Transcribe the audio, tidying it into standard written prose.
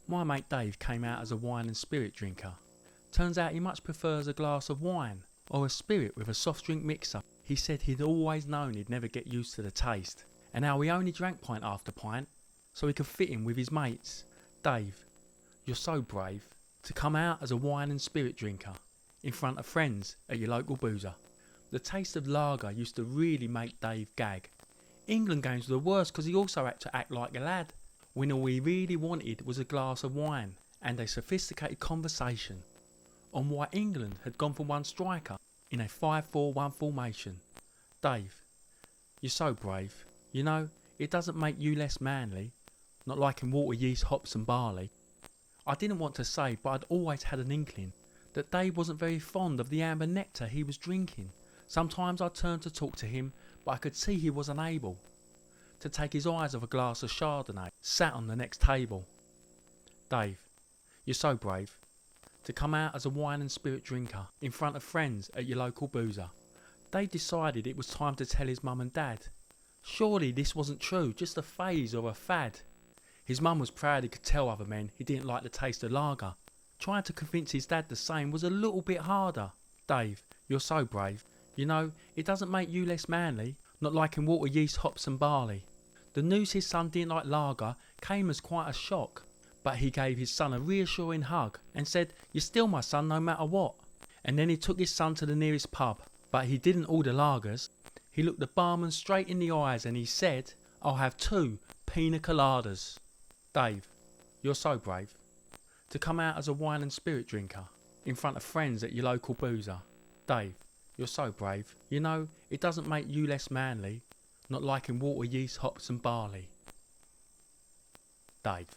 My mate Dave came out as a wine and spirit drinker. Turns out he much prefers a glass of wine or a spirit with a soft drink mixer. He said he'd always known he'd never get used to the taste, and how he only drank pint after pint so he could fit in with his mates. Dave, you're so brave to come out as a wine and spirit drinker in front of friends at your local boozer. The taste of lager used to really make Dave gag. England games were the worst because he also had to act like a lad, when all he really wanted was a glass of wine and a sophisticated conversation on why England had gone for one striker in a 5-4-1 formation. Dave, you're so brave. You know, it doesn't make you less manly, not liking water, yeast, hops and barley. I didn't want to say, but I'd always had an inkling that Dave wasn't very fond of the amber nectar he was drinking. Sometimes I turned to talk to him, but I could see he was unable to take his eyes off a glass of Chardonnay sat on the next table. Dave, you're so brave to come out as a wine and spirit drinker in front of friends at your local boozer. Dave decided it was time to tell his mum and dad. Surely this wasn't true, just a phase or a fad. His mum was proud he could tell other men he didn't like the taste of lager. Trying to convince his dad the same was a little bit harder. Dave, you're so brave. You know, it doesn't make you less manly, not liking water, yeast, hops and barley. The news his son didn't like lager came as quite a shock, but he gave his son a reassuring hug and said, "You're still my son no matter what." And then he took his son to the nearest pub, but he didn't order lagers. He looked the barman straight in the eyes and he said, "I'll have 2 pina coladas." Dave, you're so brave to come out as a wine and spirit drinker in front of friends at your local boozer. Dave, you're so brave. You know, it doesn't make you less manly, not liking water, yeast, hops and barley. Dave.